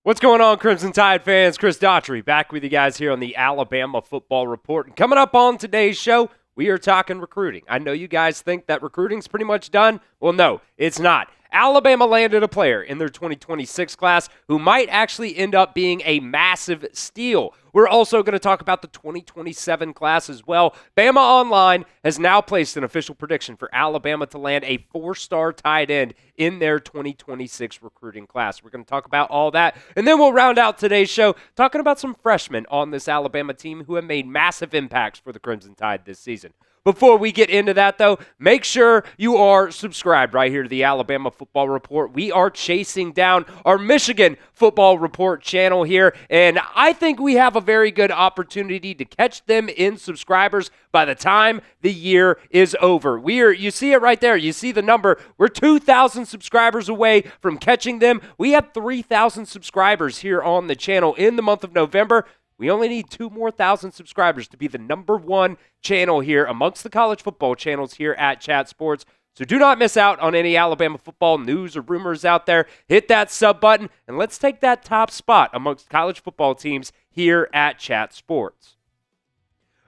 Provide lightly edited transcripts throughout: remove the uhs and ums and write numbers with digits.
What's going on, Crimson Tide fans? Chris Doughty back with you guys here on the Alabama Football Report. And coming up on today's show, we are talking recruiting. I know you guys think that recruiting's pretty much done. Well, no, it's not. Alabama landed a player in their 2026 class who might actually end up being a massive steal. We're also going to talk about the 2027 class as well. Bama Online has now placed an official prediction for Alabama to land a 4-star tight end in their 2026 recruiting class. We're going to talk about all that, and then we'll round out today's show talking about some freshmen on this Alabama team who have made massive impacts for the Crimson Tide this season. Before we get into that, though, make sure you are subscribed right here to the Alabama Football Report. We are chasing down our Michigan Football Report channel here, and I think we have a very good opportunity to catch them in subscribers by the time the year is over. You see it right there. You see the number. We're 2,000 subscribers away from catching them. We have 3,000 subscribers here on the channel in the month of November. We only need 2,000 more subscribers to be the number one channel here amongst the college football channels here at Chat Sports. So do not miss out on any Alabama football news or rumors out there. Hit that sub button, and let's take that top spot amongst college football teams here at Chat Sports.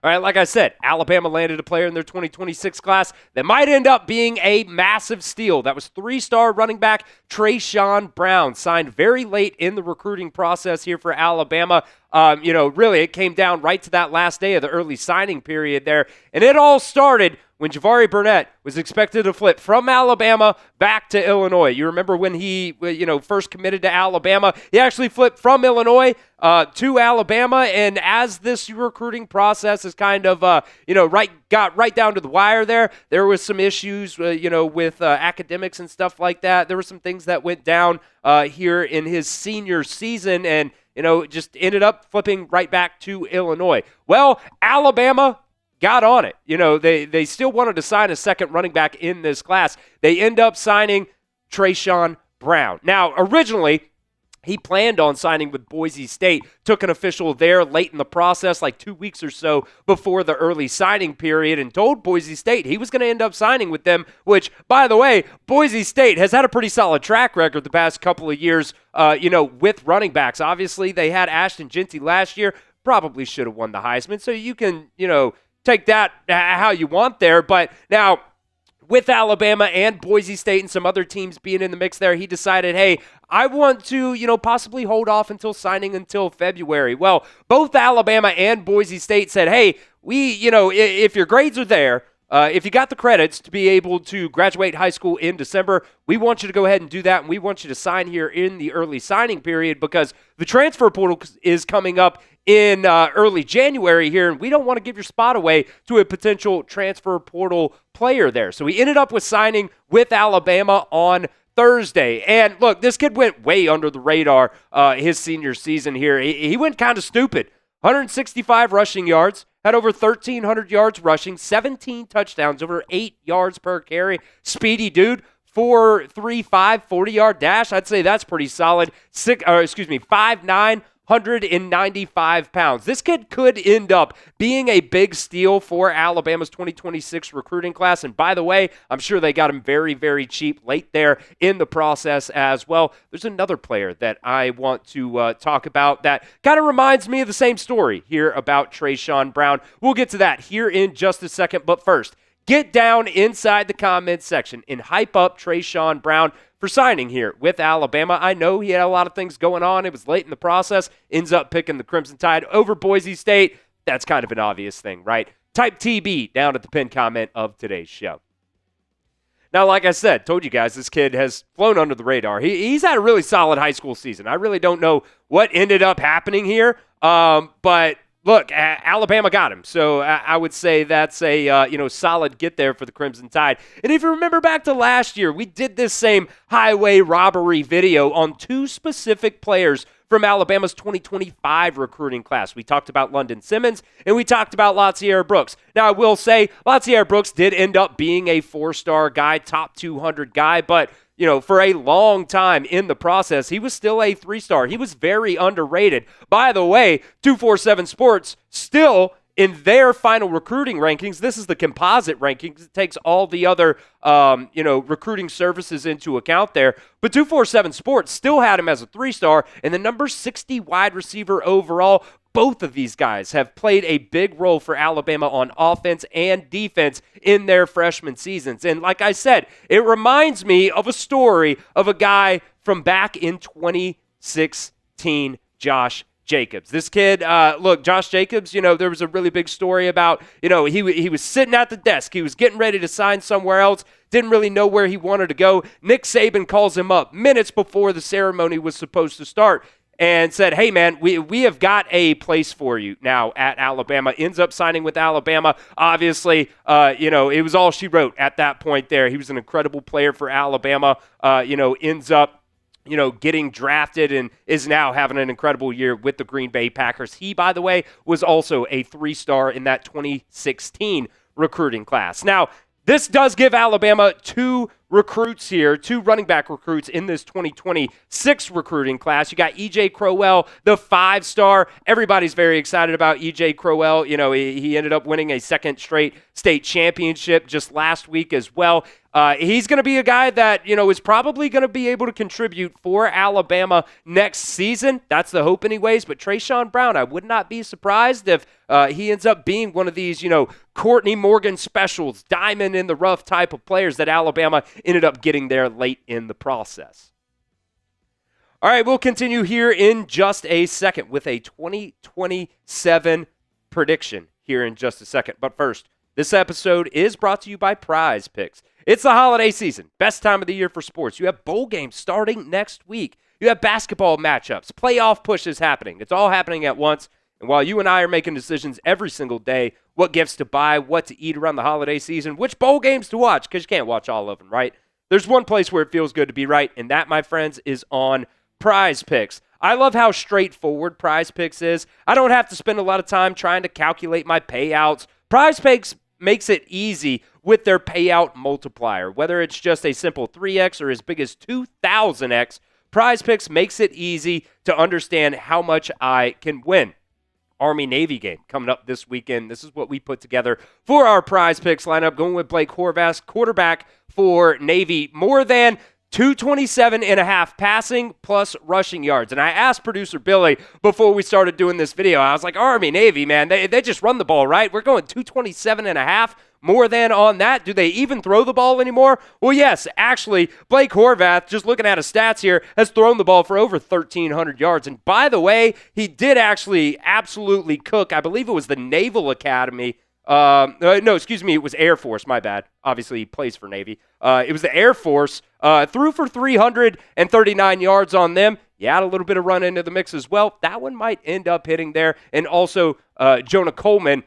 All right, like I said, Alabama landed a player in their 2026 class that might end up being a massive steal. That was 3-star running back Trayshawn Brown, signed very late in the recruiting process here for Alabama. Really, it came down right to that last day of the early signing period there, and it all started when Javarie Burnett was expected to flip from Alabama back to Illinois. You remember when he, first committed to Alabama? He actually flipped from Illinois to Alabama, and as this recruiting process is kind of, got right down to the wire there was some issues, with academics and stuff like that. There were some things that went down here in his senior season, and just ended up flipping right back to Illinois. Well, Alabama got on it. They still wanted to sign a second running back in this class. They end up signing Trayshawn Brown. Now, originally, he planned on signing with Boise State, took an official there late in the process, like 2 weeks or so before the early signing period, and told Boise State he was going to end up signing with them, which, by the way, Boise State has had a pretty solid track record the past couple of years, with running backs. Obviously, they had Ashton Jeanty last year, probably should have won the Heisman, so you can, take that how you want there. But now, with Alabama and Boise State and some other teams being in the mix there, he decided, hey, I want to, possibly hold off until signing until February. Well, both Alabama and Boise State said, hey, if your grades are there, if you got the credits to be able to graduate high school in December, we want you to go ahead and do that, and we want you to sign here in the early signing period because the transfer portal is coming up in early January here, and we don't want to give your spot away to a potential transfer portal player there. So he ended up with signing with Alabama on Thursday. And look, this kid went way under the radar his senior season here. He went kind of stupid. 165 rushing yards, had over 1,300 yards rushing, 17 touchdowns, over 8 yards per carry. Speedy dude. 4.35 40-yard dash. I'd say that's pretty solid. 5'9", 195 pounds. This kid could end up being a big steal for Alabama's 2026 recruiting class. And by the way, I'm sure they got him very, very cheap late there in the process as well. There's another player that I want to talk about that kind of reminds me of the same story here about Trayshawn Brown. We'll get to that here in just a second. But first, get down inside the comments section and hype up Trayshawn Brown for signing here with Alabama. I know he had a lot of things going on. It was late in the process. Ends up picking the Crimson Tide over Boise State. That's kind of an obvious thing, right? Type TB down at the pinned comment of today's show. Now, like I said, told you guys, this kid has flown under the radar. He's had a really solid high school season. I really don't know what ended up happening here, but look, Alabama got him, so I would say that's a solid get there for the Crimson Tide. And if you remember back to last year, we did this same highway robbery video on 2 specific players from Alabama's 2025 recruiting class. We talked about London Simmons, and we talked about Latsier Brooks. Now, I will say, Latsier Brooks did end up being a 4-star guy, top 200 guy, but for a long time in the process, he was still a 3-star. He was very underrated. By the way, 247 Sports still in their final recruiting rankings, this is the composite rankings. It takes all the other, recruiting services into account there. But 247 Sports still had him as a 3-star and the number 60 wide receiver overall. Both of these guys have played a big role for Alabama on offense and defense in their freshman seasons. And like I said, it reminds me of a story of a guy from back in 2016, Josh Jacobs. This kid, Josh Jacobs, there was a really big story about, he was sitting at the desk. He was getting ready to sign somewhere else, didn't really know where he wanted to go. Nick Saban calls him up minutes before the ceremony was supposed to start and said, hey, man, we have got a place for you now at Alabama. Ends up signing with Alabama. Obviously, it was all she wrote at that point there. He was an incredible player for Alabama, ends up getting drafted and is now having an incredible year with the Green Bay Packers. He, by the way, was also a 3-star in that 2016 recruiting class. Now, this does give Alabama 2 recruits here, 2 running back recruits in this 2026 recruiting class. You got Ezavier Crowell, the 5-star. Everybody's very excited about Ezavier Crowell. He ended up winning a second straight state championship just last week as well. He's going to be a guy that, is probably going to be able to contribute for Alabama next season. That's the hope anyways. But Trayshawn Brown, I would not be surprised if he ends up being one of these, Courtney Morgan specials, diamond in the rough type of players that Alabama ended up getting there late in the process. All right, we'll continue here in just a second with a 2027 prediction here in just a second. But first, this episode is brought to you by Prize Picks. It's the holiday season, best time of the year for sports. You have bowl games starting next week. You have basketball matchups, playoff pushes happening. It's all happening at once. And while you and I are making decisions every single day, what gifts to buy, what to eat around the holiday season, which bowl games to watch, because you can't watch all of them, right? There's one place where it feels good to be right, and that, my friends, is on Prize Picks. I love how straightforward Prize Picks is. I don't have to spend a lot of time trying to calculate my payouts. Prize Picks makes it easy with their payout multiplier. Whether it's just a simple 3x or as big as 2,000x, Prize Picks makes it easy to understand how much I can win. Army-Navy game coming up this weekend. This is what we put together for our Prize Picks lineup, going with Blake Horvath, quarterback for Navy. More than 227.5 passing plus rushing yards. And I asked producer Billy before we started doing this video, I was like, Army-Navy, man, they just run the ball, right? We're going 227.5. More than on that. Do they even throw the ball anymore? Well, yes, actually, Blake Horvath, just looking at his stats here, has thrown the ball for over 1,300 yards. And by the way, he did actually absolutely cook. I believe it was the Naval Academy. It was Air Force, my bad. Obviously, he plays for Navy. It was the Air Force. Threw for 339 yards on them. You add a little bit of run into the mix as well. That one might end up hitting there. And also, Jonah Coleman,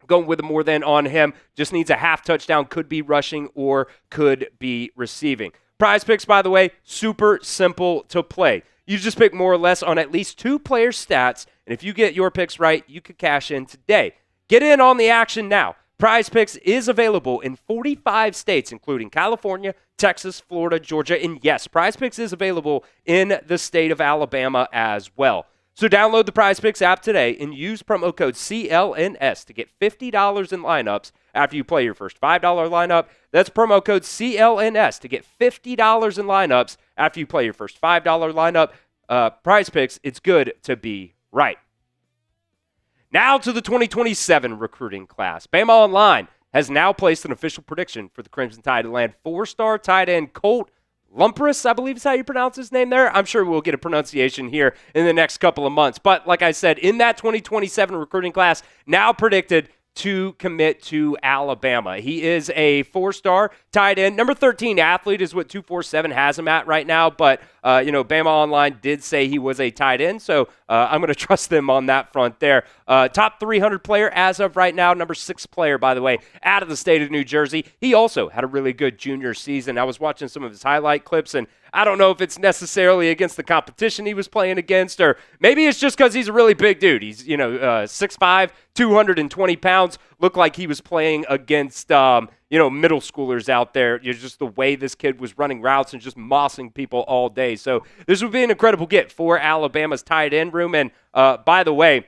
going with a more than on him, just needs a half touchdown, could be rushing or could be receiving. Prize Picks, by the way, super simple to play. You just pick more or less on at least 2 players' stats, and if you get your picks right, you could cash in today. Get in on the action now. Prize Picks is available in 45 states, including California, Texas, Florida, Georgia, and yes, Prize Picks is available in the state of Alabama as well. So download the Prize Picks app today and use promo code CLNS to get $50 in lineups after you play your first $5 lineup. That's promo code CLNS to get $50 in lineups after you play your first $5 lineup. Prize Picks, it's good to be right. Now to the 2027 recruiting class. Bama Online has now placed an official prediction for the Crimson Tide to land 4-star tight end Colt Lumpris, I believe is how you pronounce his name there. I'm sure we'll get a pronunciation here in the next couple of months. But like I said, in that 2027 recruiting class, now predicted to commit to Alabama. He is a 4-star tight end. Number 13 athlete is what 247 has him at right now. But, Bama Online did say he was a tight end. So I'm going to trust them on that front there. Top 300 player as of right now. Number 6 player, by the way, out of the state of New Jersey. He also had a really good junior season. I was watching some of his highlight clips, and I don't know if it's necessarily against the competition he was playing against, or maybe it's just because he's a really big dude. He's, 6'5", 220 pounds. Looked like he was playing against, middle schoolers out there. Just the way this kid was running routes and just mossing people all day. So this would be an incredible get for Alabama's tight end room. And by the way,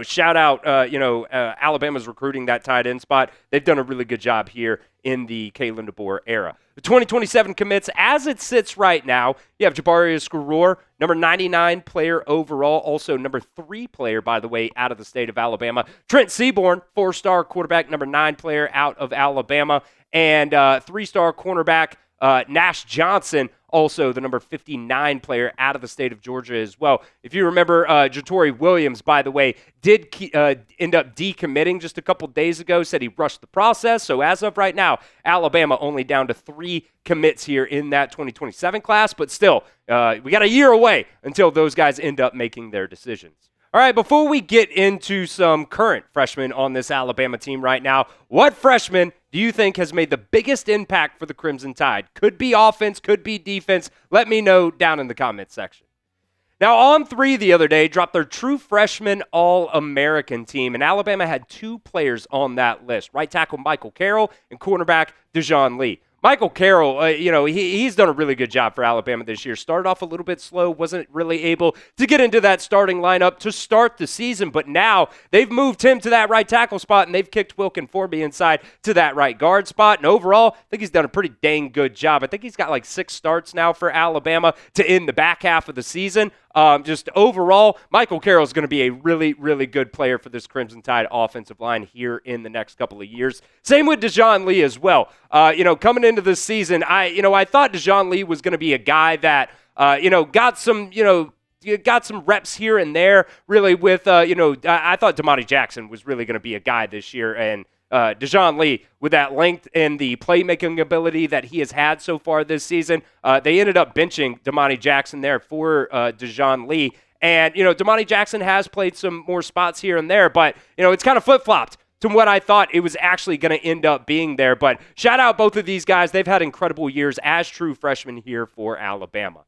shout out, Alabama's recruiting that tight end spot. They've done a really good job here in the Kalen DeBoer era. The 2027 commits, as it sits right now, you have Jabari Scurrour, number 99 player overall, also number 3 player, by the way, out of the state of Alabama. Trent Seaborn, 4-star quarterback, number 9 player out of Alabama, and 3-star cornerback Nash Johnson, also the number 59 player out of the state of Georgia as well. If you remember, Jatori Williams, by the way, did end up decommitting just a couple days ago, said he rushed the process. So as of right now, Alabama only down to 3 commits here in that 2027 class. But still, we got a year away until those guys end up making their decisions. All right, before we get into some current freshmen on this Alabama team right now, what freshman do you think has made the biggest impact for the Crimson Tide? Could be offense, could be defense. Let me know down in the comments section. Now, On3 the other day dropped their true freshman All-American team, and Alabama had 2 players on that list, right tackle Michael Carroll and cornerback Dejoun Lee. Michael Carroll, he's done a really good job for Alabama this year. Started off a little bit slow, wasn't really able to get into that starting lineup to start the season, but now they've moved him to that right tackle spot, and they've kicked Wilkin Forby inside to that right guard spot, and overall, I think he's done a pretty dang good job. I think he's got like 6 starts now for Alabama to end the back half of the season. Just overall, Michael Carroll is going to be a really, really good player for this Crimson Tide offensive line here in the next couple of years. Same with Dejoun Lee as well. Coming into this season, I thought Dejoun Lee was going to be a guy that, got some reps here and there, really with, I thought Damani Jackson was really going to be a guy this year, and Dejoun Lee, with that length and the playmaking ability that he has had so far this season, they ended up benching Damani Jackson there for Dejoun Lee. And, Damani Jackson has played some more spots here and there, but, it's kind of flip-flopped to what I thought it was actually going to end up being there. But shout out both of these guys. They've had incredible years as true freshmen here for Alabama.